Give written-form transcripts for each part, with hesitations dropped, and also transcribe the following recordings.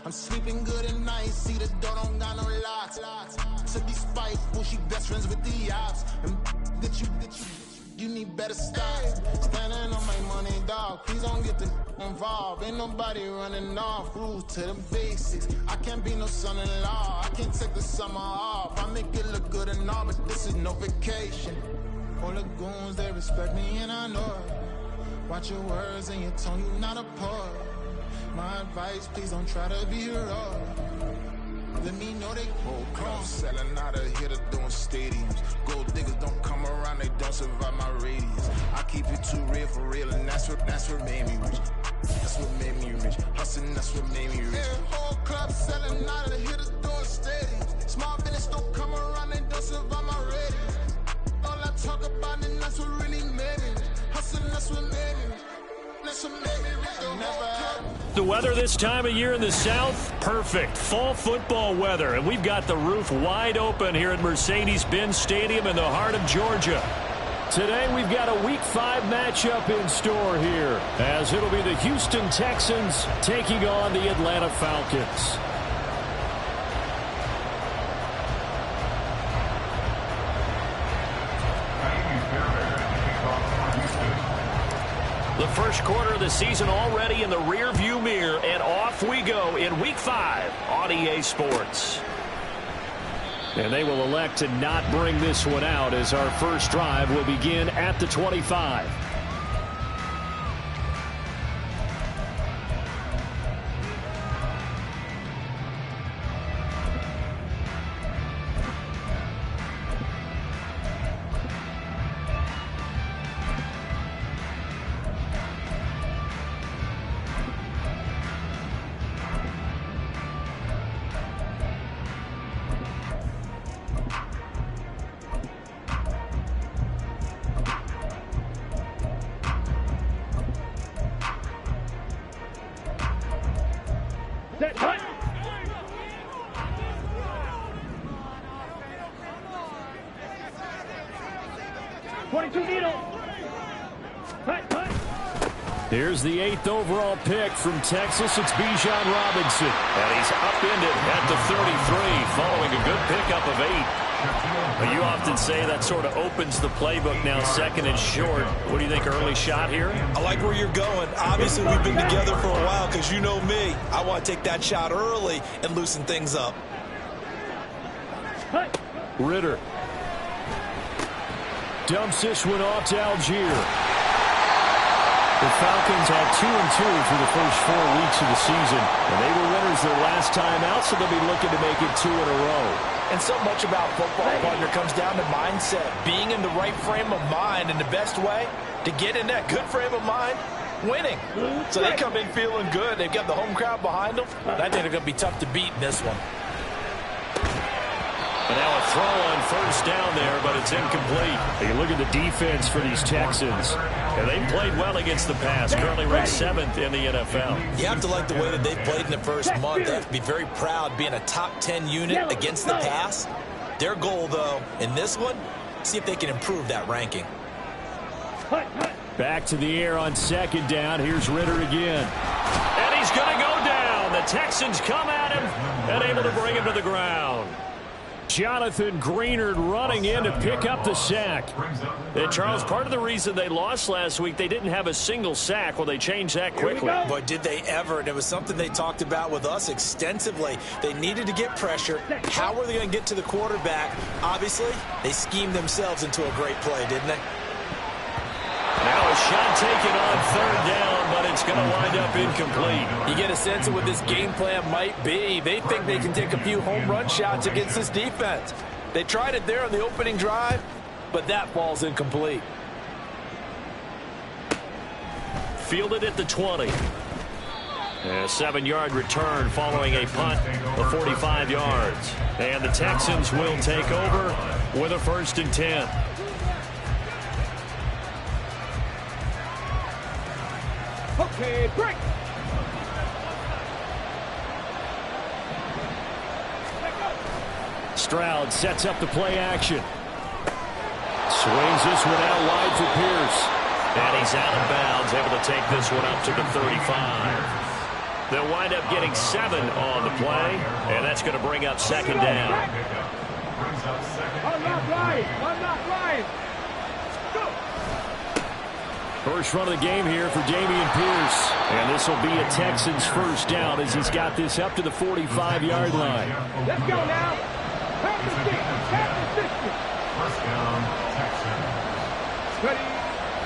I'm sleeping good at night, see the door don't got no locks. To be spiteful, she best friends with the ops. And get you need better stop. Standing on my money, dog. Please don't get the involved. Ain't nobody running off. Rules to the basics. I can't be no son-in-law. I can't take the summer off. I make it look good and all, but this is no vacation. All the goons, they respect me and I know it. Watch your words and your tone, you not a poet. My advice, please don't try to be heroic. Let me know they whole club selling out of here to doing stadiums. Gold diggers don't come around, they don't survive my radius. I keep it too real for real, and that's what made me rich. That's what made me rich. Hustling, that's what made me rich. Yeah, whole club selling out of here to doing stadiums. Small business don't come around, they don't survive my radius. All I talk about, and that's what really made me. Hustling, that's what made me rich. The weather this time of year in the South, perfect. Fall football weather. And we've got the roof wide open here at Mercedes-Benz Stadium in the heart of Georgia. Today we've got a Week 5 matchup in store here, as it'll be the Houston Texans taking on the Atlanta Falcons. The first quarter of the season already in the rear-view mirror, and off we go in Week 5 on EA Sports. And they will elect to not bring this one out, as our first drive will begin at the 25. Set, cut. Here's the 8th overall pick from Texas. It's Bijan Robinson. And he's upended at the 33 following a good pickup of 8. You often say that sort of opens the playbook now, second and short. What do you think, early shot here? I like where you're going. Obviously, we've been together for a while because you know me. I want to take that shot early and loosen things up. Ritter dumps this one off to Algier. The Falcons had 2-2 through the first 4 weeks of the season, and they were winners their last time out, so they'll be looking to make it 2 in a row. And so much about football, partner, comes down to mindset, being in the right frame of mind, and the best way to get in that good frame of mind, winning. So they come in feeling good. They've got the home crowd behind them, and I think they're going to be tough to beat in this one. And now a throw on first down there, but it's incomplete. You look at the defense for these Texans. And they played well against the pass, currently ranked 7th in the NFL. You have to like the way that they've played in the first month. They have to be very proud being a top 10 unit against the pass. Their goal, though, in this one, see if they can improve that ranking. Back to the air on second down. Here's Ritter again. And he's going to go down. The Texans come at him and able to bring him to the ground. Jonathan Greenard running in to pick up the sack. And Charles, part of the reason they lost last week, they didn't have a single sack. Well, they changed that quickly. But did they ever? And it was something they talked about with us extensively. They needed to get pressure. How were they going to get to the quarterback? Obviously, they schemed themselves into a great play, didn't they? Now a shot taken on third down, but it's going to wind up incomplete. You get a sense of what this game plan might be. They think they can take a few home run shots against this defense. They tried it there on the opening drive, but that ball's incomplete. Fielded at the 20. And a 7-yard return following a punt of 45 yards. And the Texans will take over with a 1st and 10. Okay, break. Stroud sets up the play action. Swings this one out wide for Pierce. And he's out of bounds, able to take this one up to the 35. They'll wind up getting 7 on the play, and that's going to bring up second down. I'm not lying. Go. First run of the game here for Dameon Pierce. And this will be a Texans first down as he's got this up to the 45-yard line. Let's go now. Have the stick. First down, Texans. Ready.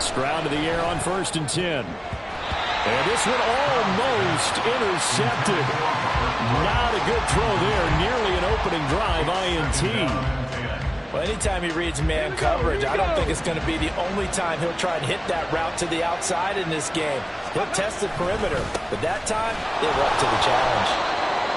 Stroud to the air on 1st and 10. And this one almost intercepted. Not a good throw there. Nearly an opening drive INT. Well, anytime he reads man coverage, I don't think it's going to be the only time he'll try and hit that route to the outside in this game. He'll test the perimeter, but that time, they were up to the challenge.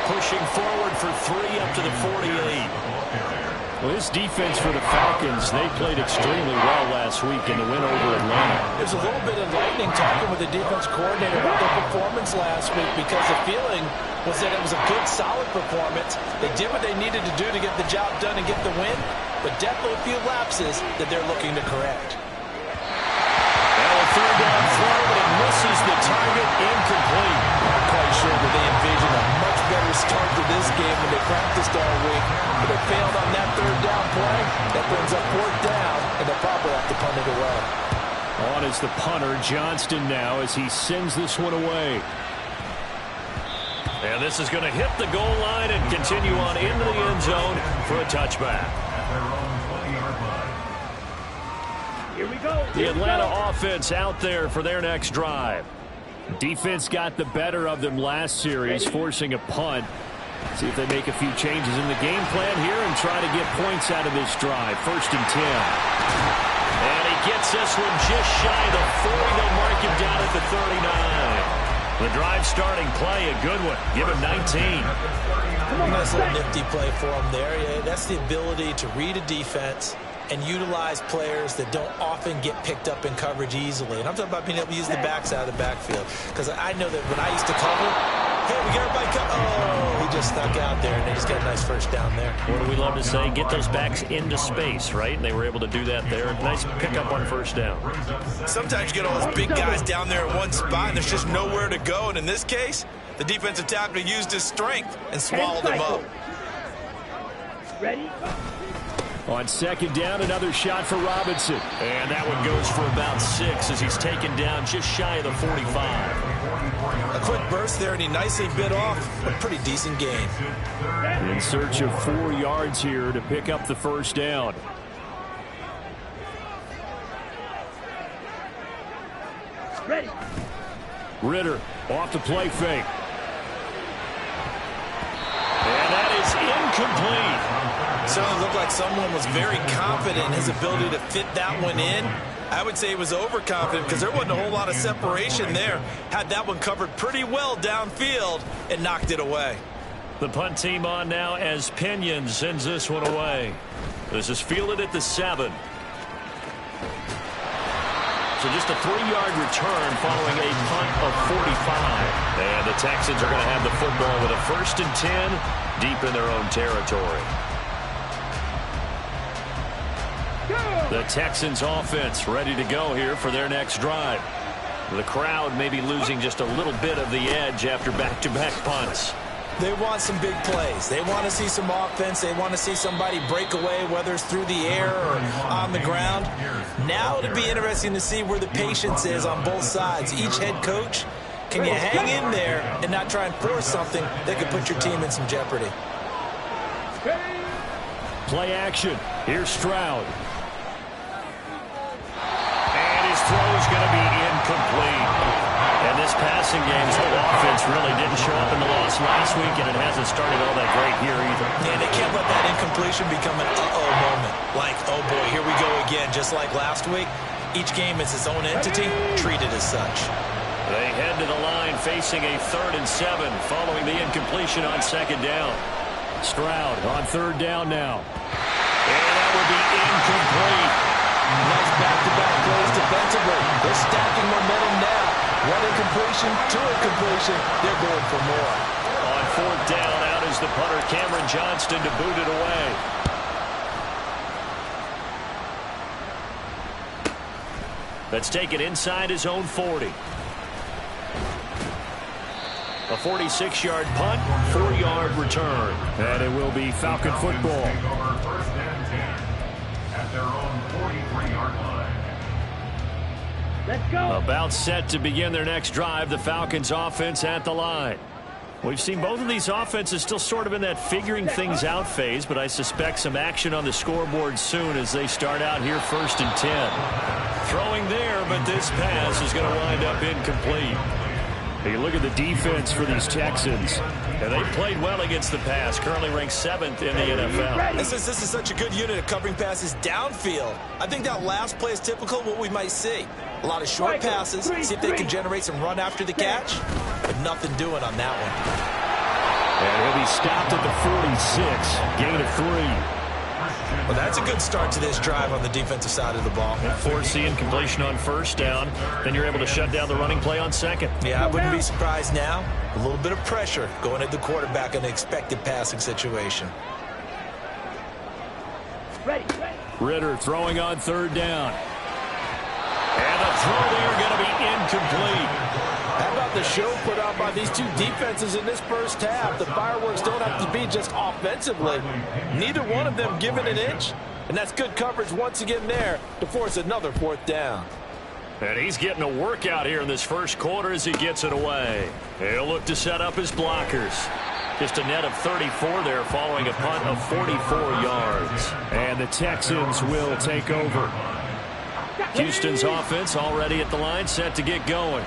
Pushing forward for 3 up to the 48. Well, this defense for the Falcons, they played extremely well last week in the win over Atlanta. There's a little bit enlightening talking with the defense coordinator about their performance last week because the feeling was that it was a good, solid performance. They did what they needed to do to get the job done and get the win, but definitely a few lapses that they're looking to correct. Well, a 3rd down throw, but it misses the target, incomplete. I'm quite sure that they envisioned a much better start to this game when they practiced all week, but they failed on that 3rd down play. That brings up 4th down, and they'll probably have to punt it away. On is the punter, Johnston now, as he sends this one away. And this is going to hit the goal line and continue on into the end zone for a touchback. Here we go. The Atlanta offense out there for their next drive. Defense got the better of them last series, forcing a punt. See if they make a few changes in the game plan here and try to get points out of this drive. 1st and 10. And he gets this one just shy of the 40. They'll mark him down at the 39. The drive starting play, a good one. Give him 19. Nice little nifty play for him there. Yeah, that's the ability to read a defense and utilize players that don't often get picked up in coverage easily. And I'm talking about being able to use the backs out of the backfield. Because I know that when I used to cover, hey, we got everybody covered. Oh, he just stuck out there, and they just got a nice first down there. What do we love to say? Get those backs into space, right? And they were able to do that there. Nice pickup on 1st down. Sometimes you get all those big guys down there in one spot, and there's just nowhere to go. And in this case, the defensive tackle used his strength and swallowed him up. Ready? On 2nd down, another shot for Robinson. And that one goes for about 6 as he's taken down just shy of the 45. A quick burst there, and he nicely bit off a pretty decent gain. In search of 4 yards here to pick up the 1st down. Ready. Ritter off the play fake. And that is incomplete. Certainly looked like someone was very confident in his ability to fit that one in. I would say he was overconfident because there wasn't a whole lot of separation there. Had that one covered pretty well downfield and knocked it away. The punt team on now as Pinion sends this one away. This is fielded at the 7. So just a 3-yard return following a punt of 45. And the Texans are going to have the football with a 1st and 10 deep in their own territory. The Texans offense ready to go here for their next drive. The crowd may be losing just a little bit of the edge after back-to-back punts. They want some big plays. They want to see some offense. They want to see somebody break away, whether it's through the air or on the ground. Now it'll be interesting to see where the patience is on both sides. Each head coach, can you hang in there and not try and force something that could put your team in some jeopardy? Play action. Here's Stroud. And his throw is going to be incomplete. And this passing game's whole offense really didn't show up in the loss last week, and it hasn't started all that great here either. Yeah, they can't let that incompletion become an uh-oh moment. Like, oh boy, here we go again, just like last week. Each game is its own entity, treated as such. They head to the line facing a 3rd and 7 following the incompletion on 2nd down. Stroud on 3rd down now. And that would be incomplete. Nice back-to-back plays defensively. They're stacking momentum now. One incompletion, 2 incompletion. They're going for more. On 4th down, out is the punter, Cameron Johnston, to boot it away. Let's take it inside his own 40. A 46-yard punt, 4-yard return. And it will be Falcon football. First and 10 at their own 43-yard line. Let's go. About set to begin their next drive, the Falcons offense at the line. We've seen both of these offenses still sort of in that figuring things out phase, but I suspect some action on the scoreboard soon as they start out here 1st and 10. Throwing there, but this pass is going to wind up incomplete. You look at the defense for these Texans, and they played well against the pass, currently ranked 7th in the NFL. This is such a good unit of covering passes downfield. I think that last play is typical of what we might see. A lot of short passes, see if they can generate some run after the catch, but nothing doing on that one. And he'll be stopped at the 46, gain of 3. Well, that's a good start to this drive on the defensive side of the ball. Force the incompletion on 1st down. Then you're able to shut down the running play on 2nd. Yeah, I wouldn't be surprised now. A little bit of pressure going at the quarterback in an expected passing situation. Ready. Ritter throwing on 3rd down. And the throw there going to be incomplete. How about the show put out by these two defenses in this first half? The fireworks don't have to be just offensively. Neither one of them giving an inch. And that's good coverage once again there to force another 4th down. And he's getting a workout here in this first quarter as he gets it away. He'll look to set up his blockers. Just a net of 34 there following a punt of 44 yards. And the Texans will take over. Houston's offense already at the line, set to get going.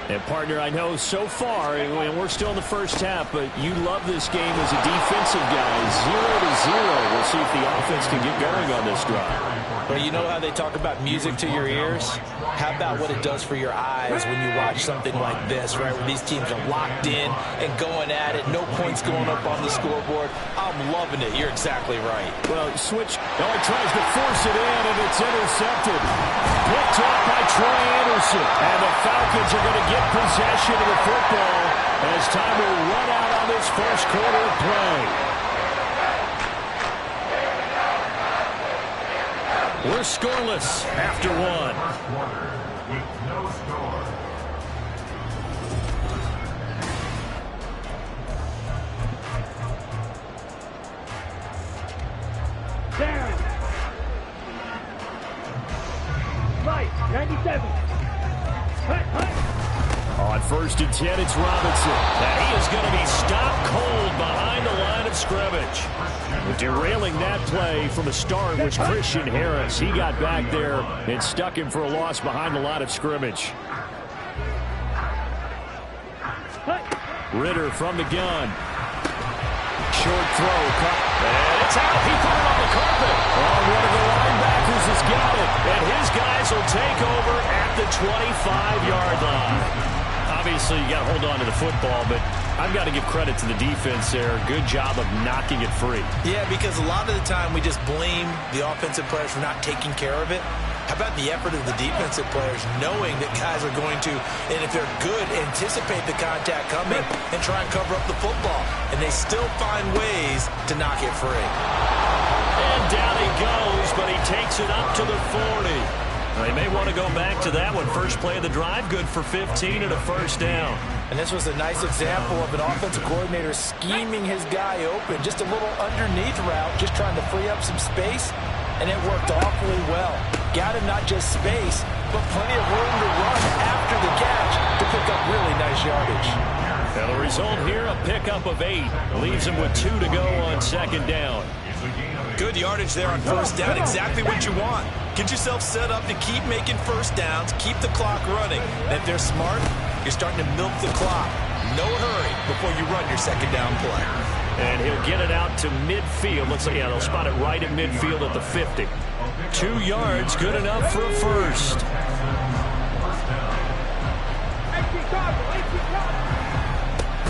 And, partner, I know so far, and we're still in the first half, but you love this game as a defensive guy. 0-0. We'll see if the offense can get going on this drive. But you know how they talk about music to your ears? How about what it does for your eyes when you watch something like this, right, where these teams are locked in and going at it, no points going up on the scoreboard? I'm loving it. You're exactly right. Well, switch. Oh, he tries to force it in, and it's intercepted. Picked up by Troy Anderson. And the Falcons are going to get possession of the football as time will run out on this first quarter of play. We're scoreless after 1. With no score. Down. Right. 97. On 1st and 10, it's Robinson. And he is going to be stopped cold behind the line of scrimmage. Derailing that play from the start was Christian Harris. He got back there and stuck him for a loss behind the line of scrimmage. Ritter from the gun. Short throw. And it's out. He put it on the carpet. Oh, one of the linebackers has got it. And his guys will take over at the 25-yard line. Obviously, you got to hold on to the football, but I've got to give credit to the defense there. Good job of knocking it free. Yeah, because a lot of the time we just blame the offensive players for not taking care of it. How about the effort of the defensive players knowing that guys are going to, and if they're good, anticipate the contact coming and try and cover up the football. And they still find ways to knock it free. And down he goes, but he takes it up to the 40. They may want to go back to that one. First play of the drive, good for 15 and a 1st down. And this was a nice example of an offensive coordinator scheming his guy open. Just a little underneath route, just trying to free up some space, and it worked awfully well. Got him not just space, but plenty of room to run after the catch to pick up really nice yardage. Now the result here, a pickup of 8. Leaves him with 2 to go on 2nd down. Good yardage there on 1st down, exactly what you want. Get yourself set up to keep making 1st downs, keep the clock running. And if they're smart, you're starting to milk the clock. No hurry before you run your 2nd down play. And he'll get it out to midfield. Looks like, yeah, they'll spot it right at midfield at the 50. 2 yards, good enough for a 1st.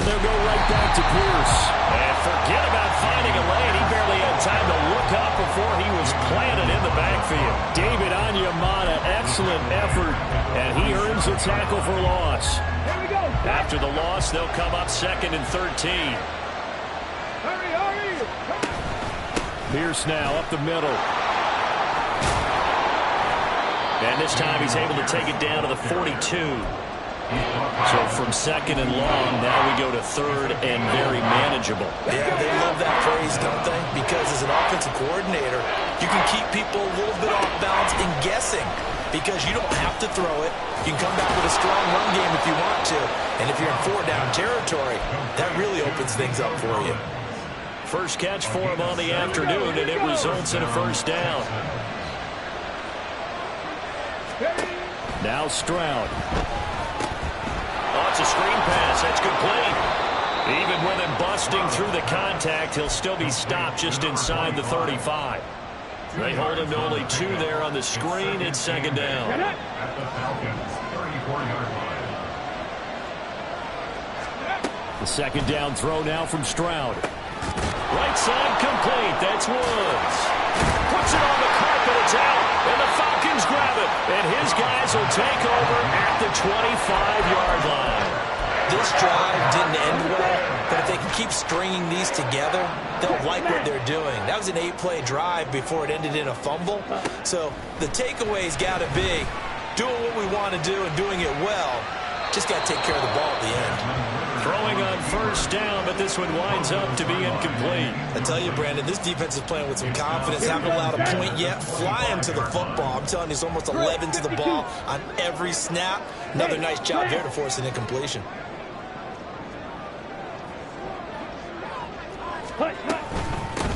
They'll go right back to Pierce. And forget about finding a lane. He barely had time to look up before he was planted in the backfield. David Onyemata, excellent effort, and he earns a tackle for loss. Here we go. After the loss, they'll come up 2nd and 13. Hurry. Pierce now up the middle. And this time he's able to take it down to the 42. So from second and long, now we go to third and very manageable. Yeah, they love that phrase, don't they? Because as an offensive coordinator, you can keep people a little bit off balance and guessing because you don't have to throw it. You can come back with a strong run game if you want to. And if you're in four-down territory, that really opens things up for you. First catch for him on the afternoon, and it results in a first down. Now Stroud. Oh, it's a screen pass. That's complete. Even with him busting through the contact, he'll still be stopped just inside the 35. They hold him to only 2 there on the screen. It's second down. At the Falcons' 34-yard line. The second down throw now from Stroud. Right side complete. That's Woods. Puts it on the carpet. It's out. And the Falcons grab it. And his guys will take over at the 25-yard line. This drive didn't end well, but if they can keep stringing these together, they'll like what they're doing. That was an 8-play drive before it ended in a fumble. So the takeaway's got to be doing what we want to do and doing it well. Just got to take care of the ball at the end. Throwing on first down, but this one winds up to be incomplete. I tell you, Brandon, this defense is playing with some confidence. Haven't allowed a point yet. Flying to the football. I'm telling you, it's almost 11 to the ball on every snap. Another nice job there to force an incompletion.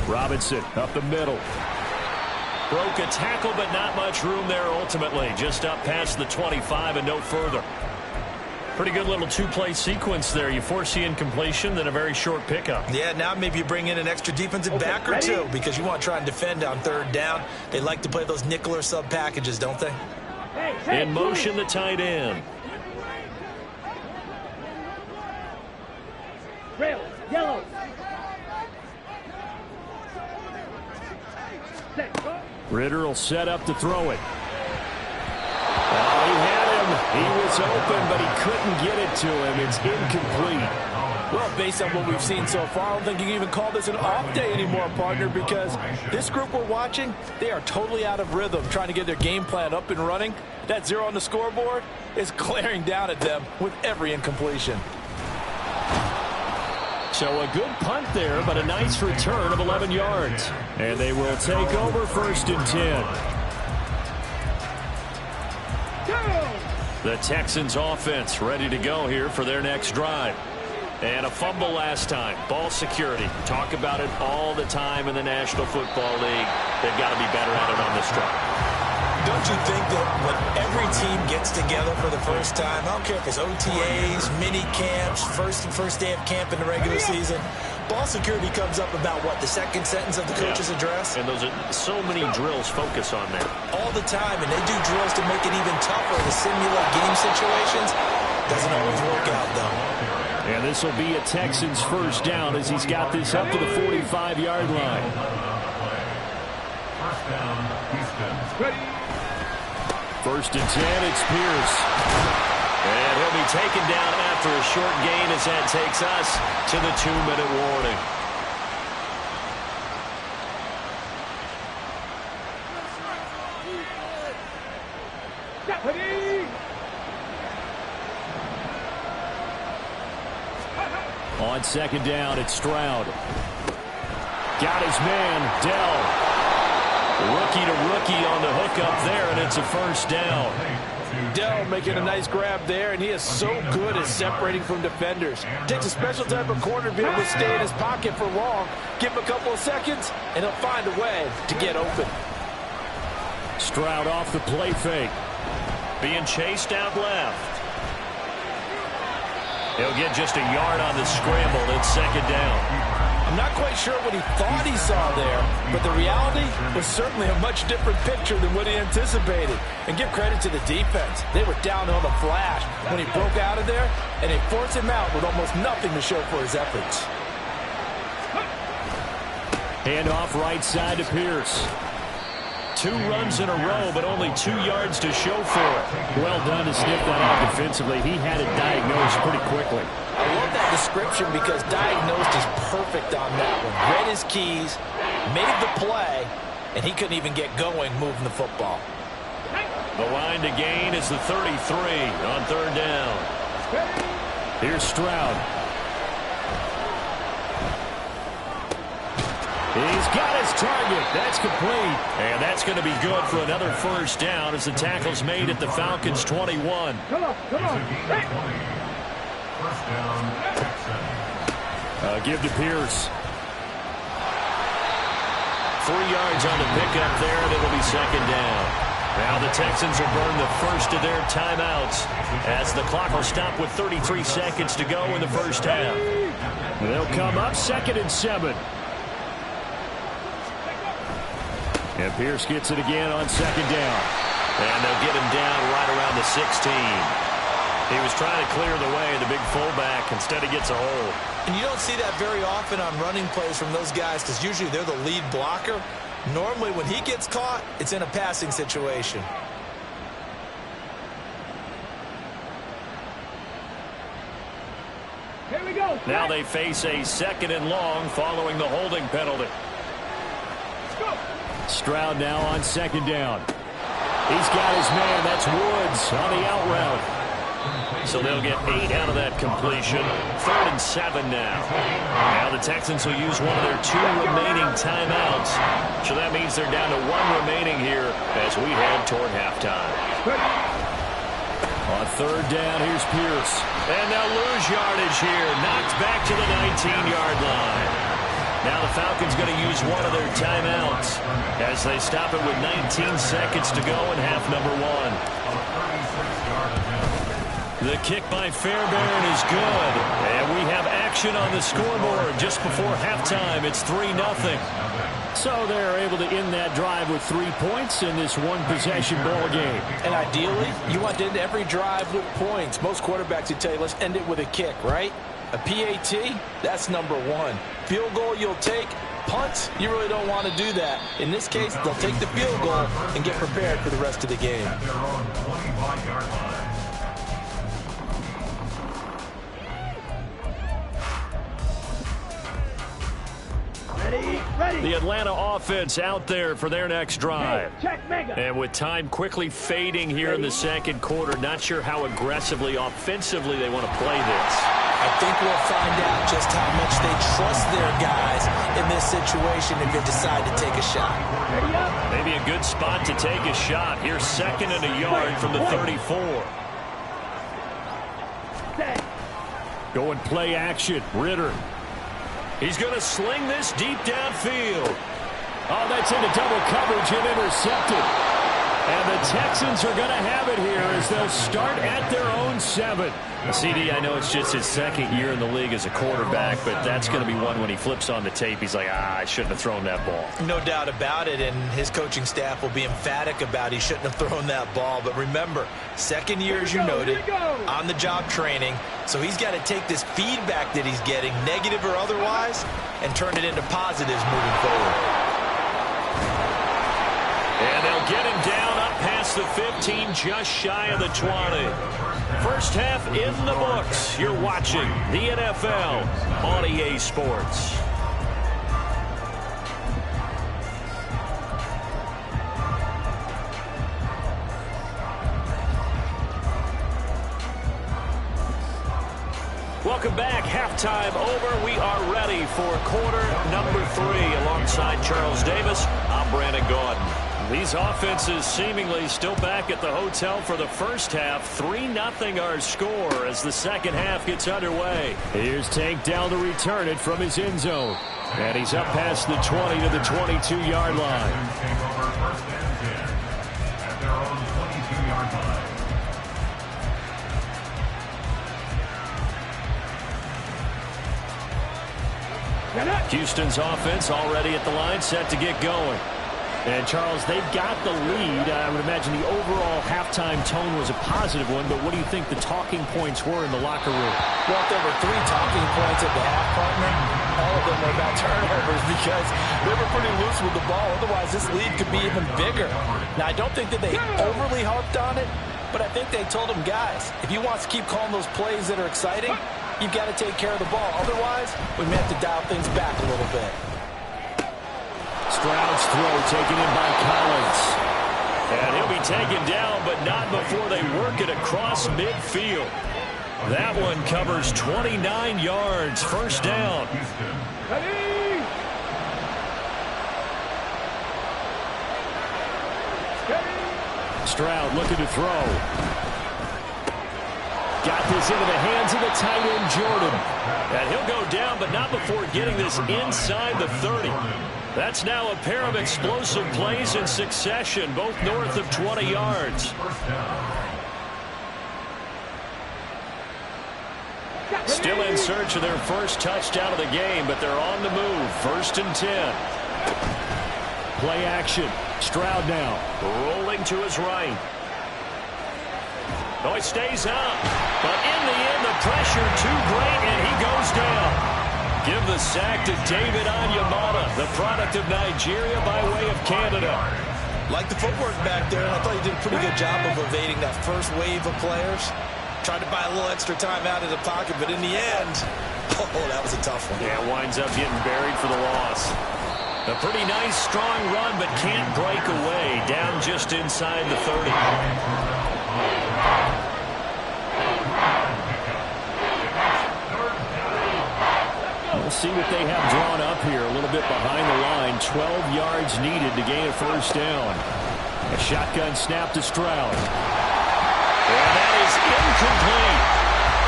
Robinson up the middle. Broke a tackle, but not much room there ultimately. Just up past the 25 and no further. Pretty good little 2-play sequence there. You force the incompletion, then a very short pickup. Yeah, now maybe you bring in an extra defensive back or two because you want to try and defend on third down. They like to play those nickel or sub packages, don't they? In motion, the tight end. Rail, yellow. Ritter will set up to throw it. Oh, he had him. He was open, but he couldn't get it to him. It's incomplete. Well, based on what we've seen so far, I don't think you can even call this an off day anymore, partner, because this group we're watching, they are totally out of rhythm, trying to get their game plan up and running. That 0 on the scoreboard is glaring down at them with every incompletion. So a good punt there, but a nice return of 11 yards. And they will take over first and 10. The Texans offense ready to go here for their next drive. And a fumble last time. Ball security. Talk about it all the time in the National Football League. They've got to be better at it on this drive. Don't you think that when every team gets together for the first time, I don't care if it's OTAs, mini camps, first day of camp in the regular season, ball security comes up about, what, the second sentence of the coach's address? And those are so many drills focus on that. All the time, and they do drills to make it even tougher to simulate game situations. Doesn't always work out, though. And this will be a Texans first down as he's got this up to the 45-yard line. First down, Houston. First and 10, it's Pierce. And he'll be taken down after a short gain as that takes us to the 2-minute warning. On second down, it's Stroud. Got his man, Dell. Rookie to rookie on the hook up there, and it's a first down. Dell making a nice grab there, and he is so good at separating from defenders. Takes a special type of corner to be able to stay in his pocket for long. Give him a couple of seconds, and he'll find a way to get open. Stroud off the play fake. Being chased out left. He'll get just a yard on the scramble. It's second down. I'm not quite sure what he thought he saw there, but the reality was certainly a much different picture than what he anticipated. And give credit to the defense. They were down on the flash when he broke out of there, and they forced him out with almost nothing to show for his efforts. Hand off right side to Pierce. 2 runs in a row, but only 2 yards to show for it. Well done to sniff that out defensively. He had it diagnosed pretty quickly. I love that description because diagnosed is perfect on that one. Read his keys, made the play, and he couldn't even get going moving the football. The line to gain is the 33 on third down. Here's Stroud. He's got his target. That's complete. And that's going to be good for another first down as the tackle's made at the Falcons' 21. Come on. First down, Texans. Give to Pierce. 3 yards on the pickup there, and it'll be second down. Now the Texans will burn the first of their timeouts as the clock will stop with 33 seconds to go in the first half. They'll come up 2nd and 7. And Pierce gets it again on 2nd down. And they'll get him down right around the 16. He was trying to clear the way, the big fullback. Instead, he gets a hold. And you don't see that very often on running plays from those guys because usually they're the lead blocker. Normally, when he gets caught, it's in a passing situation. Here we go. Now they face a 2nd and long following the holding penalty. Stroud now on 2nd down. He's got his man. That's Woods on the out route. So they'll get 8 out of that completion. 3rd and 7 now. Now the Texans will use one of their 2 remaining timeouts. So that means they're down to 1 remaining here as we head toward halftime. On 3rd down, here's Pierce. And they'll lose yardage here. Knocked back to the 19-yard line. Now the Falcons going to use one of their timeouts as they stop it with 19 seconds to go in half number 1. The kick by Fairbairn is good. And we have action on the scoreboard just before halftime. It's 3-0. So they're able to end that drive with 3 points in this one-possession ball game. And ideally, you want to end every drive with points. Most quarterbacks would tell you, let's end it with a kick, right? A PAT, that's number 1. Field goal you'll take. Punts, you really don't want to do that. In this case, they'll take the field goal and get prepared for the rest of the game. At their own 25-yard line. Ready. The Atlanta offense out there for their next drive. Check mega. And with time quickly fading here in the second quarter, not sure how aggressively, offensively they want to play this. I think we'll find out just how much they trust their guys in this situation if they decide to take a shot. Ready up. Maybe a good spot to take a shot. Here's 2nd and a yard from the 34. Set. Going play action. Ritter. He's going to sling this deep downfield. Oh, that's into double coverage and intercepted. And the Texans are going to have it here as they'll start at their own 7. CD, I know it's just his 2nd year in the league as a quarterback, but that's going to be one when he flips on the tape. He's like, I shouldn't have thrown that ball. No doubt about it, and his coaching staff will be emphatic about he shouldn't have thrown that ball. But remember, 2nd year, as you noted, on-the-job training, so he's got to take this feedback that he's getting, negative or otherwise, and turn it into positives moving forward. And they'll get him down up past the 15, just shy of the 20. First half in the books. You're watching the NFL on EA Sports. Welcome back. Halftime over. We are ready for quarter number 3. Alongside Charles Davis, I'm Brandon Gaudin. These offenses seemingly still back at the hotel for the first half. 3-0 our score as the second half gets underway. Here's Tank down to return it from his end zone. And he's up past the 20 to the 22-yard line. Take over 1st and 10 at their own 22-yard line. Houston's offense already at the line, set to get going. And, Charles, they've got the lead. I would imagine the overall halftime tone was a positive one, but what do you think the talking points were in the locker room? Well, if there were 3 talking points at the half, partner, all of them were about turnovers because they were pretty loose with the ball. Otherwise, this lead could be even bigger. Now, I don't think that they overly harped on it, but I think they told them, guys, if you want to keep calling those plays that are exciting, you've got to take care of the ball. Otherwise, we may have to dial things back a little bit. Stroud's throw taken in by Collins. And he'll be taken down, but not before they work it across midfield. That one covers 29 yards. First down. Ready? Stroud looking to throw. Got this into the hands of the tight end, Jordan. And he'll go down, but not before getting this inside the 30. That's now a pair of explosive plays in succession, both north of 20 yards. Still in search of their first touchdown of the game, but they're on the move. 1st and 10. Play action. Stroud now. Rolling to his right. Oh, he stays up. But in the end, the pressure too great, and he goes down. Give the sack to David Onyemata, the product of Nigeria by way of Canada. Like the footwork back there, I thought he did a pretty good job of evading that first wave of players. Tried to buy a little extra time out of the pocket, but in the end, oh, that was a tough one. Yeah, winds up getting buried for the loss. A pretty nice, strong run, but can't break away. Down just inside the 30. We'll see what they have drawn up here. A little bit behind the line. 12 yards needed to gain a first down. A shotgun snap to Stroud. And that is incomplete.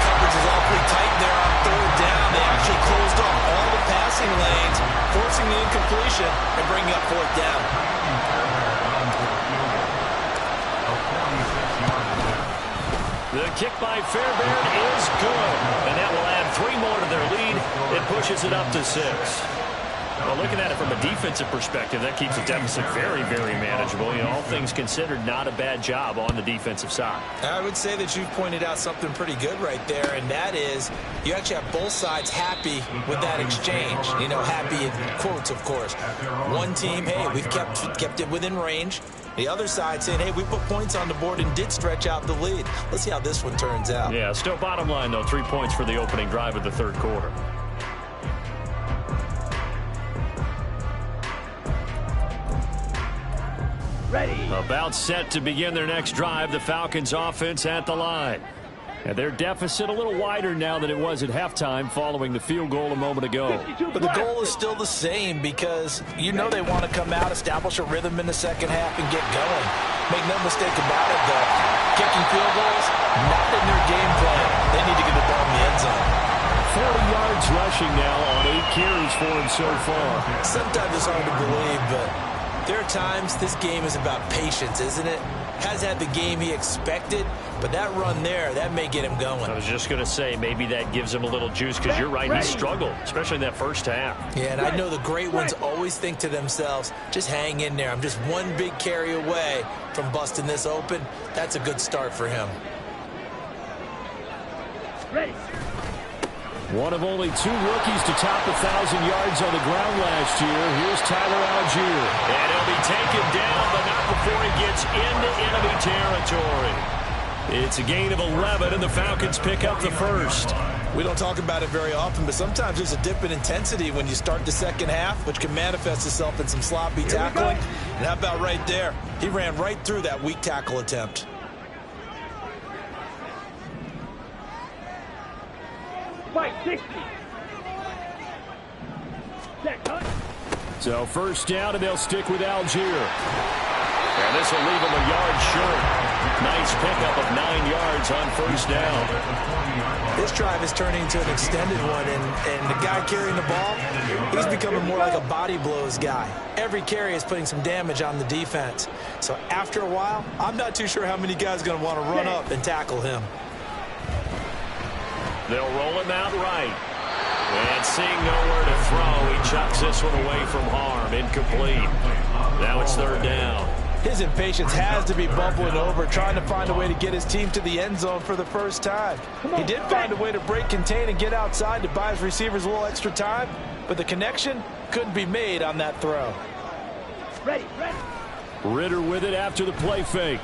Coverage is all pretty tight there on 3rd down. They actually closed off all the passing lanes, forcing the incompletion and bringing up 4th down. The kick by Fairbairn is good. And that will add 3 more to their lead. It pushes it up to 6. Well, looking at it from a defensive perspective, that keeps the deficit very, very manageable. You know, all things considered, not a bad job on the defensive side. I would say that you've pointed out something pretty good right there, and that is you actually have both sides happy with that exchange. You know, happy in quotes, of course. One team, hey, we've kept it within range. The other side saying, hey, we put points on the board and did stretch out the lead. Let's see how this one turns out. Yeah, still bottom line, though, 3 points for the opening drive of the 3rd quarter. Ready. About set to begin their next drive, the Falcons offense at the line. And their deficit a little wider now than it was at halftime following the field goal a moment ago. But the goal is still the same because you know they want to come out, establish a rhythm in the second half, and get going. Make no mistake about it, though. Kicking field goals, not in their game plan. They need to get the ball in the end zone. 40 yards rushing now on 8 carries for him so far. Sometimes it's hard to believe, but there are times this game is about patience, isn't it? Has had the game he expected, but that run there, that may get him going. I was just going to say, maybe that gives him a little juice because you're right, he struggled, especially in that first half. Yeah, and I know the great ones always think to themselves, just hang in there. I'm just one big carry away from busting this open. That's a good start for him. Ready. One of only 2 rookies to top 1,000 yards on the ground last year. Here's Tyler Algier. And he'll be taken down, but not before he gets into enemy territory. It's a gain of 11, and the Falcons pick up the first. We don't talk about it very often, but sometimes there's a dip in intensity when you start the second half, which can manifest itself in some sloppy tackling. And how about right there? He ran right through that weak tackle attempt. Fight 60. Check, huh? So first down, and they'll stick with Algier. And this will leave him a yard short. Nice pickup of 9 yards on first down. This drive is turning into an extended one, and the guy carrying the ball, he's becoming more like a body blows guy. Every carry is putting some damage on the defense. So after a while, I'm not too sure how many guys are going to want to run up and tackle him. They'll roll him out right. And seeing nowhere to throw, he chucks this one away from harm. Incomplete. Now it's 3rd down. His impatience has to be bubbling over, trying to find a way to get his team to the end zone for the first time. He did find a way to break, contain, and get outside to buy his receivers a little extra time, but the connection couldn't be made on that throw. Ready, ready. Ritter with it after the play fake.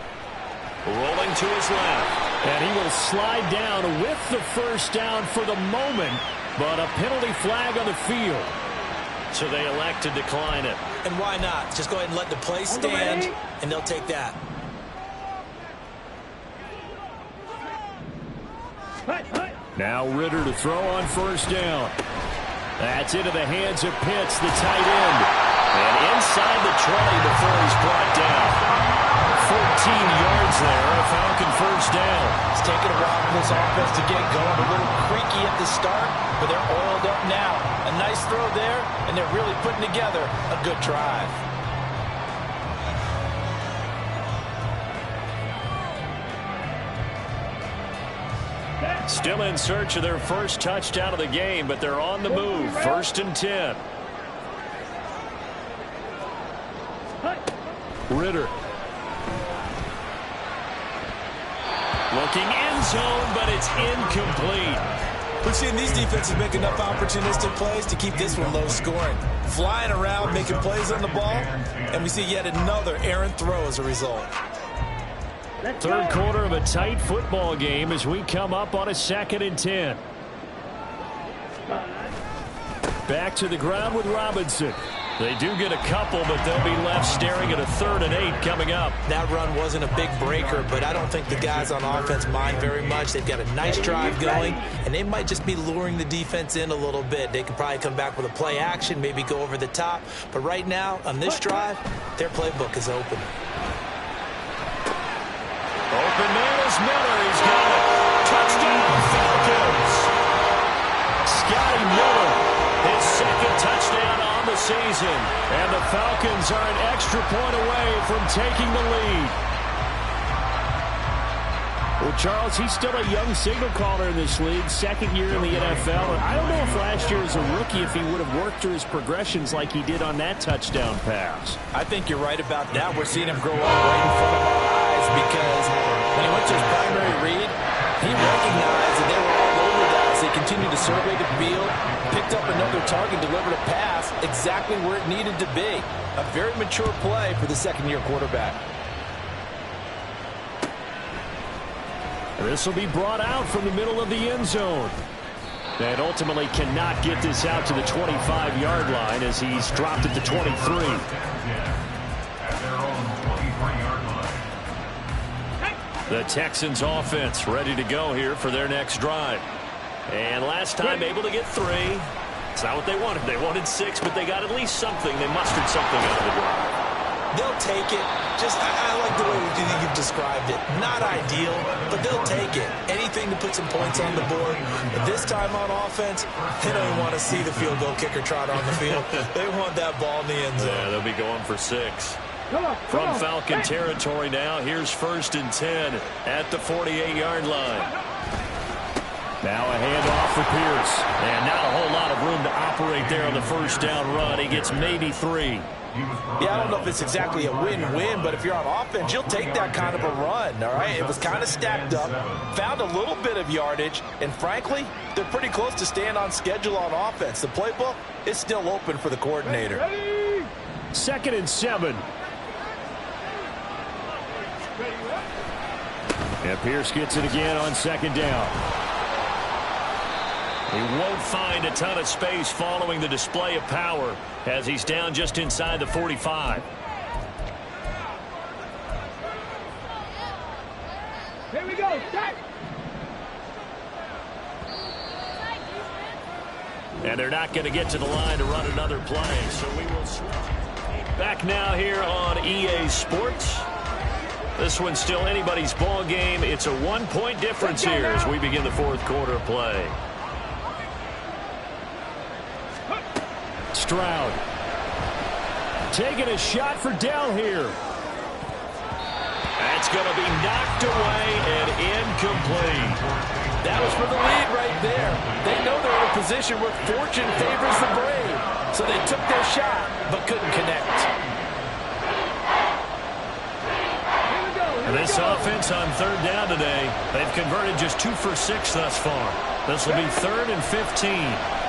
Rolling to his left. And he will slide down with the first down for the moment, but a penalty flag on the field. So they elect to decline it. And why not? Just go ahead and let the play stand, and they'll take that. Now Ritter to throw on first down. That's into the hands of Pitts, the tight end. And inside the 20 before he's brought down. 14 yards there, a Falcon first down. It's taken a while for this offense to get going. A little creaky at the start, but they're oiled up now. A nice throw there, and they're really putting together a good drive. Still in search of their first touchdown of the game, but they're on the move. 1st and 10. Ritter. Looking end zone, but it's incomplete. We're seeing these defenses make enough opportunistic plays to keep this one low scoring. Flying around, making plays on the ball, and we see yet another errant throw as a result. Third quarter of a tight football game as we come up on a 2nd and 10. Back to the ground with Robinson. They do get a couple, but they'll be left staring at a 3rd and 8 coming up. That run wasn't a big breaker, but I don't think the guys on offense mind very much. They've got a nice drive going, and they might just be luring the defense in a little bit. They could probably come back with a play action, maybe go over the top. But right now, on this drive, their playbook is open. Open man is Miller. He's got it. Touchdown, Falcons. Scotty Miller, his 2nd touchdown on the season. And the Falcons are an extra point away from taking the lead. Well, Charles, he's still a young signal caller in this league, 2nd year in the NFL. And I don't know if last year as a rookie if he would have worked through his progressions like he did on that touchdown pass. I think you're right about that. We're seeing him grow up right in front of our eyes because when he went to his primary read, he recognized that they were all over that as they continued to survey the field, picked up another target, delivered a pass exactly where it needed to be. A very mature play for the 2nd-year quarterback. This will be brought out from the middle of the end zone. And ultimately cannot get this out to the 25-yard line as he's dropped at the 23. The Texans offense ready to go here for their next drive. And last time able to get 3. It's not what they wanted. They wanted 6, but they got at least something. They mustered something out of the drive. They'll take it. I like the way you've described it. Not ideal, but they'll take it. Anything to put some points on the board. But this time on offense, they don't even want to see the field goal kicker trot on the field. They want that ball in the end zone. Yeah, they'll be going for 6. From Falcon territory now, here's 1st and 10 at the 48-yard line. Now a handoff for Pierce. And not a whole lot of room to operate there on the first down run. He gets maybe 3. Yeah, I don't know if it's exactly a win-win, but if you're on offense, you'll take that kind of a run, all right? It was kind of stacked up, found a little bit of yardage, and frankly, they're pretty close to staying on schedule on offense. The playbook is still open for the coordinator. 2nd and 7. And Pierce gets it again on 2nd down. He won't find a ton of space following the display of power as he's down just inside the 45. Here we go. Start. And they're not going to get to the line to run another play, so we will switch. Back now here on EA Sports. This one's still anybody's ball game. It's a 1-point difference here as we begin the 4th quarter play. Stroud taking a shot for Dell here. That's going to be knocked away and incomplete. That was for the lead right there. They know they're in a position where fortune favors the brave. So they took their shot but couldn't connect. And this offense on 3rd down today, they've converted just 2 for 6 thus far. This will be 3rd and 15.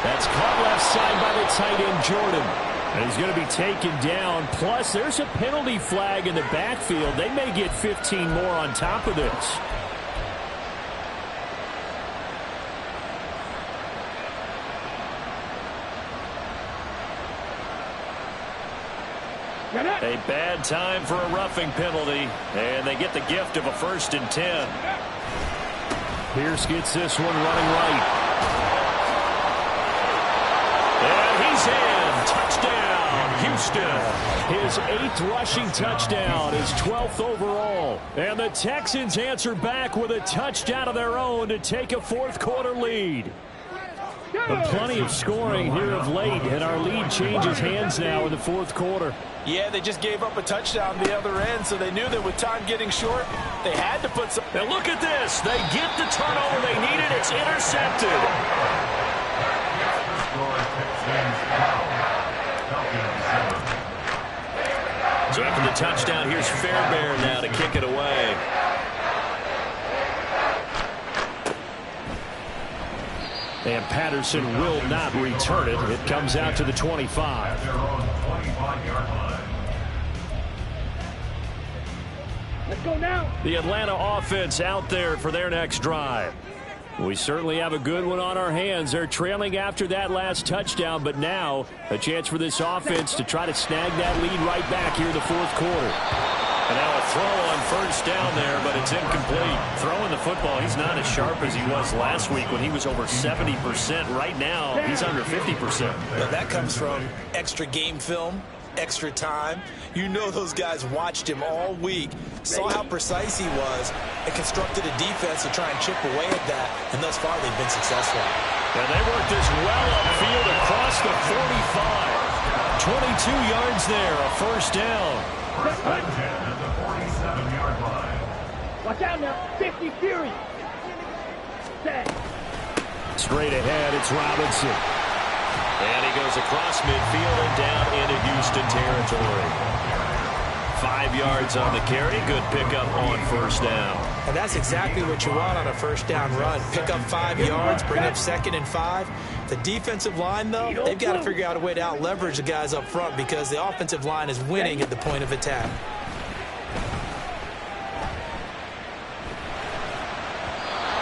That's caught left side by the tight end, Jordan. And he's going to be taken down. Plus, there's a penalty flag in the backfield. They may get 15 more on top of this. A bad time for a roughing penalty, and they get the gift of a 1st and 10. Pierce gets this one running right. And he's in. Touchdown, Houston. His 8th rushing touchdown, his 12th overall. And the Texans answer back with a touchdown of their own to take a 4th quarter lead. But plenty of scoring here of late, and our lead changes hands now in the 4th quarter. Yeah, they just gave up a touchdown the other end, so they knew that with time getting short, they had to put some... And look at this. They get the turnover they needed. It's intercepted. So after the touchdown, here's Fairbairn now to kick it away. And Patterson will not return it. It comes out to the 25. Let's go now. The Atlanta offense out there for their next drive. We certainly have a good one on our hands. They're trailing after that last touchdown, but now a chance for this offense to try to snag that lead right back here in the 4th quarter. And now a throw on 1st down there, but it's incomplete. Throwing the football, he's not as sharp as he was last week when he was over 70%. Right now, he's under 50%. Well, that comes from extra game film, extra time. You know those guys watched him all week, saw how precise he was, and constructed a defense to try and chip away at that, and thus far they've been successful. And they worked this well upfield across the 45. 22 yards there, a 1st down. Watch out now. 50 Fury. Set. Straight ahead, it's Robinson. And he goes across midfield and down into Houston territory. 5 yards on the carry. Good pickup on 1st down. And that's exactly what you want on a 1st down run. Pick up 5 yards, bring up 2nd and 5. The defensive line, though, they've got to figure out a way to out-leverage the guys up front because the offensive line is winning at the point of attack.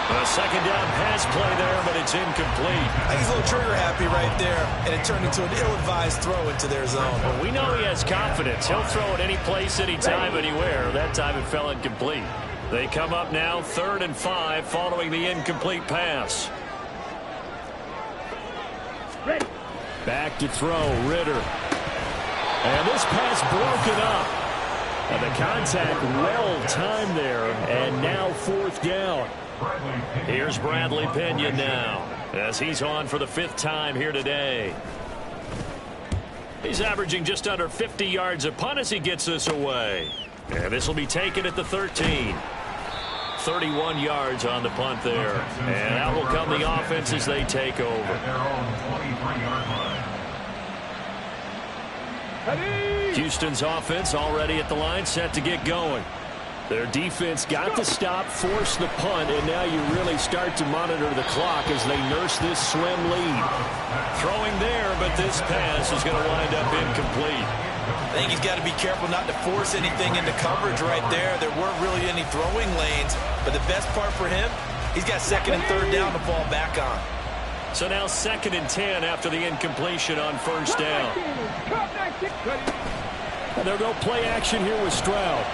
A 2nd down pass play there, but it's incomplete. I think he's a little trigger happy right there, and it turned into an ill-advised throw into their zone. Well, we know he has confidence. He'll throw it any place, anytime, anywhere. That time it fell incomplete. They come up now 3rd and 5 following the incomplete pass. Ready. Back to throw, Ritter. And this pass broken up. And the contact well-timed there, and now 4th down. Here's Bradley Pena now, as he's on for the 5th time here today. He's averaging just under 50 yards a punt as he gets this away. And this will be taken at the 13. 31 yards on the punt there. And out will come the offense as they take over. Houston's offense already at the line, set to get going. Their defense got the stop, forced the punt, and now you really start to monitor the clock as they nurse this slim lead. Throwing there, but this pass is going to wind up incomplete. I think he's got to be careful not to force anything into coverage right there. There weren't really any throwing lanes, but the best part for him, he's got 2nd and 3rd down to fall back on. So now 2nd and 10 after the incompletion on 1st down. And they'll go play action here with Stroud.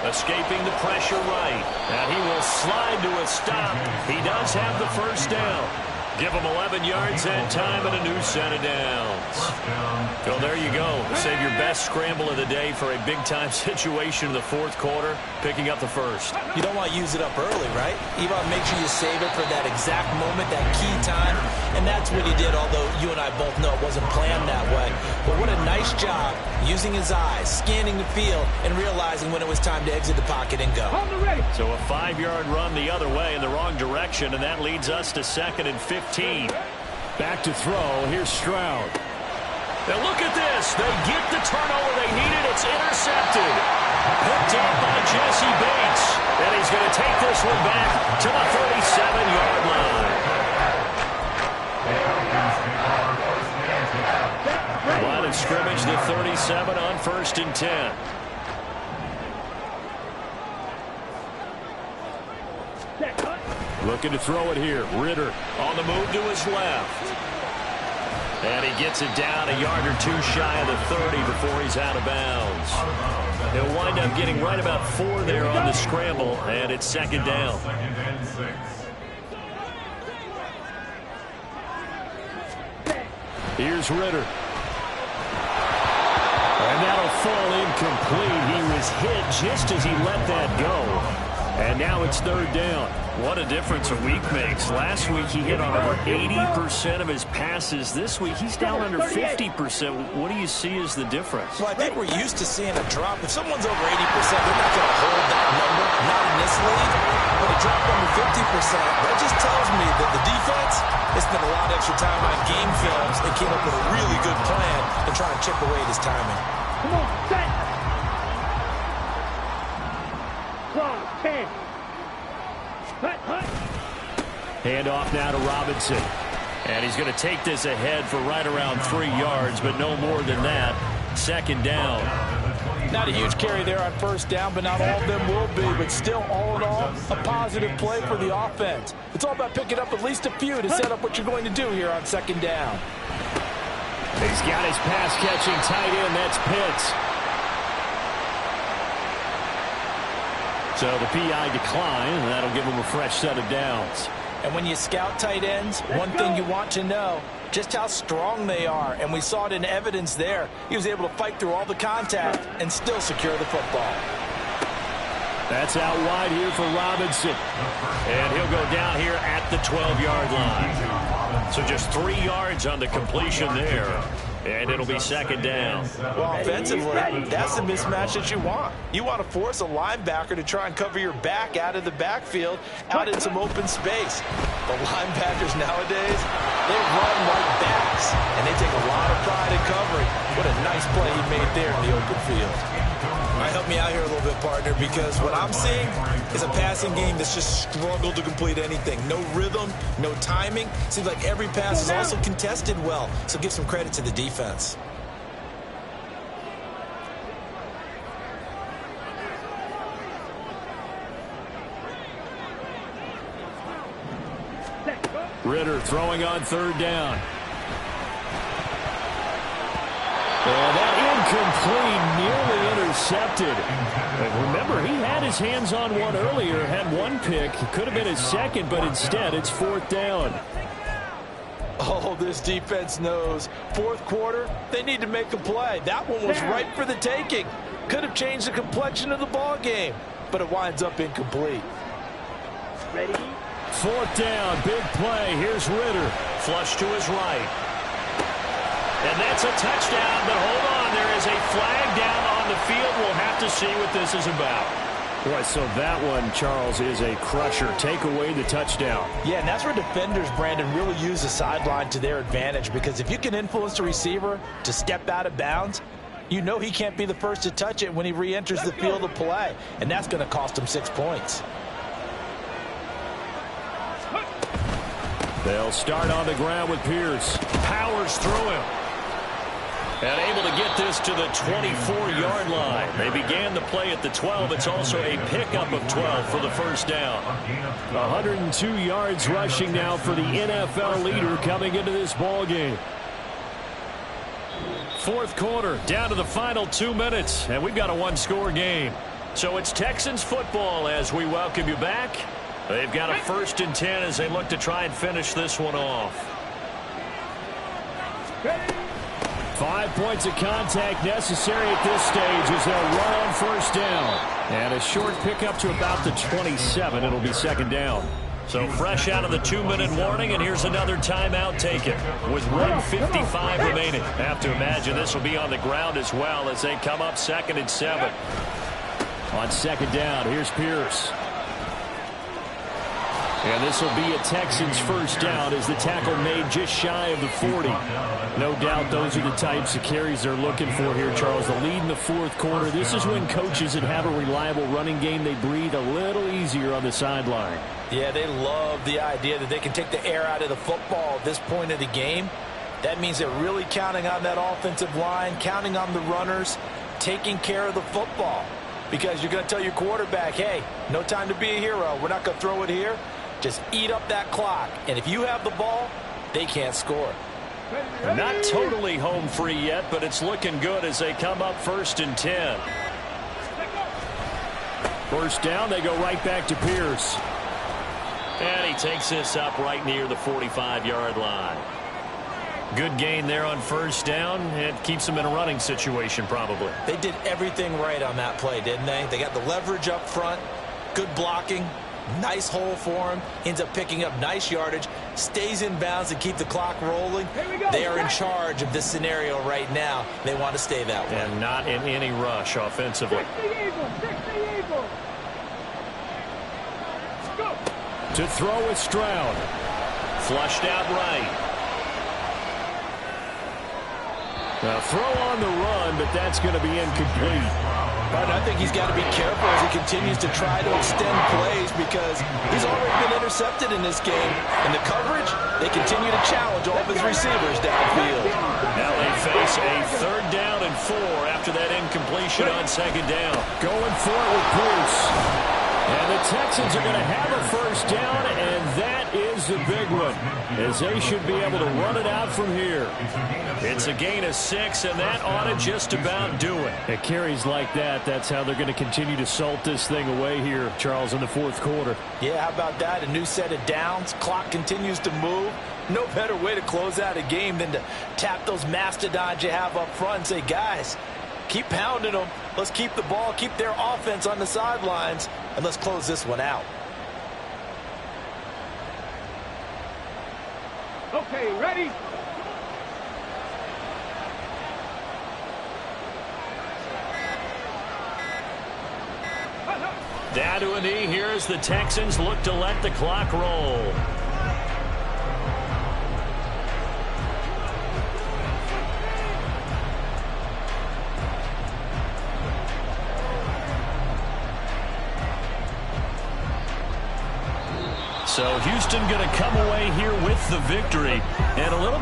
Escaping the pressure right. And he will slide to a stop. He does have the 1st down. Give him 11 yards that time and a new set of downs. So there you go. Save your best scramble of the day for a big-time situation in the 4th quarter, picking up the 1st. You don't want to use it up early, right? You want to make sure you save it for that exact moment, that key time. And that's what he did, although you and I both know it wasn't planned that way. But what a nice job using his eyes, scanning the field, and realizing when it was time to exit the pocket and go. So a 5-yard run the other way in the wrong direction, and that leads us to 2nd and 15. Back to throw. Here's Stroud. Now look at this. They get the turnover they needed. It's intercepted. Picked up by Jesse Bates. And he's going to take this one back to the 37-yard line. Line of scrimmage, the 37 on 1st and 10. Looking to throw it here. Ritter on the move to his left. And he gets it down a yard or two shy of the 30 before he's out of bounds. He'll wind up getting right about 4 there on the scramble, and it's second down. Second and 6. Here's Ritter. And that'll fall incomplete. He was hit just as he let that go. And now it's third down. What a difference a week makes. Last week he hit on over 80% of his passes. This week he's down under 50%. What do you see as the difference? Well, I think we're used to seeing a drop. If someone's over 80%, they're not going to hold that number, not in this league. But a drop under 50%, that just tells me that the defense has spent a lot of extra time on game films and came up with a really good plan to try and chip away at his timing. Come on, set. 12, 10. Handoff now to Robinson. And he's going to take this ahead for right around 3 yards, but no more than that. Second down. Not a huge carry there on first down, but not all of them will be. But still, all in all, a positive play for the offense. It's all about picking up at least a few to set up what you're going to do here on second down. He's got his pass-catching tight end. That's Pitts. So the PI decline, and that'll give him a fresh set of downs. And when you scout tight ends, one thing you want to know, just how strong they are. And we saw it in evidence there. He was able to fight through all the contact and still secure the football. That's out wide here for Robinson. And he'll go down here at the 12-yard line. So just 3 yards on the completion there. And it'll be second down. Well, offensively, that's the mismatch that you want. You want to force a linebacker to try and cover your back out of the backfield, out in some open space. The linebackers nowadays, they run like backs, and they take a lot of pride in covering. What a nice play he made there in the open field. All right, help me out here a little bit, partner, because what I'm seeing is a passing game that's just struggled to complete anything. No rhythm, no timing. Seems like every pass is also contested well, so give some credit to the defense. Ritter throwing on third down. And that incomplete, nearly intercepted. And remember, he had his hands on one earlier, had one pick. It could have been his second, but instead it's fourth down. Oh, this defense knows. Fourth quarter, they need to make a play. That one was ripe for the taking. Could have changed the complexion of the ball game, but it winds up incomplete. Ready? Fourth down, big play. Here's Ritter. Flush to his right. And that's a touchdown, but hold on. There is a flag down on the field. We'll have to see what this is about. Boy, so that one, Charles, is a crusher. Take away the touchdown. Yeah, and that's where defenders, Brandon, really use the sideline to their advantage, because if you can influence the receiver to step out of bounds, you know he can't be the first to touch it when he re-enters the field of play, and that's going to cost him 6 points. They'll start on the ground with Pierce. Powers through him. And able to get this to the 24-yard line. They began the play at the 12. It's also a pickup of 12 for the first down. 102 yards rushing now for the NFL leader coming into this ball game. Fourth quarter, down to the final 2 minutes, and we've got a one-score game. So it's Texans football as we welcome you back. They've got a 1st and 10 as they look to try and finish this one off. 5 points of contact necessary at this stage as they'll run on first down. And a short pickup to about the 27. It'll be second down. So fresh out of the 2-minute warning, and here's another timeout taken with 1:55 remaining. Have to imagine this will be on the ground as well as they come up 2nd and 7. On second down, here's Pierce. And this will be a Texans first down as the tackle made just shy of the 40. No doubt those are the types of carries they're looking for here, Charles. The lead in the fourth quarter. This is when coaches that have a reliable running game, they breathe a little easier on the sideline. Yeah, they love the idea that they can take the air out of the football at this point of the game. That means they're really counting on that offensive line, counting on the runners, taking care of the football. Because you're going to tell your quarterback, hey, no time to be a hero. We're not going to throw it here. Just eat up that clock. And if you have the ball, they can't score. Not totally home free yet, but it's looking good as they come up 1st and 10. First down, they go right back to Pierce. And he takes this up right near the 45-yard line. Good gain there on first down. It keeps them in a running situation probably. They did everything right on that play, didn't they? They got the leverage up front, good blocking, nice hole for him, ends up picking up nice yardage, stays in bounds to keep the clock rolling. They are in charge of this scenario right now. They want to stay that way. And not in any rush offensively. To throw with Stroud. Flushed out right. Now throw on the run, but that's going to be incomplete. But I think he's got to be careful as he continues to try to extend plays because he's already been intercepted in this game. And the coverage, they continue to challenge all of his receivers downfield. Now they face a 3rd down and 4 after that incompletion on 2nd down. Going for it with Pierce. And the Texans are going to have a first down, and that is the big one, as they should be able to run it out from here. It's a gain of 6, and that ought to just about do it. At carries like that, that's how they're going to continue to salt this thing away here, Charles, in the 4th quarter. Yeah, how about that? A new set of downs. Clock continues to move. No better way to close out a game than to tap those mastodons you have up front and say, guys, keep pounding them. Let's keep the ball, keep their offense on the sidelines, and let's close this one out. Okay, ready? Down to a knee here as the Texans look to let the clock roll. So Houston going to come away here with the victory. And a little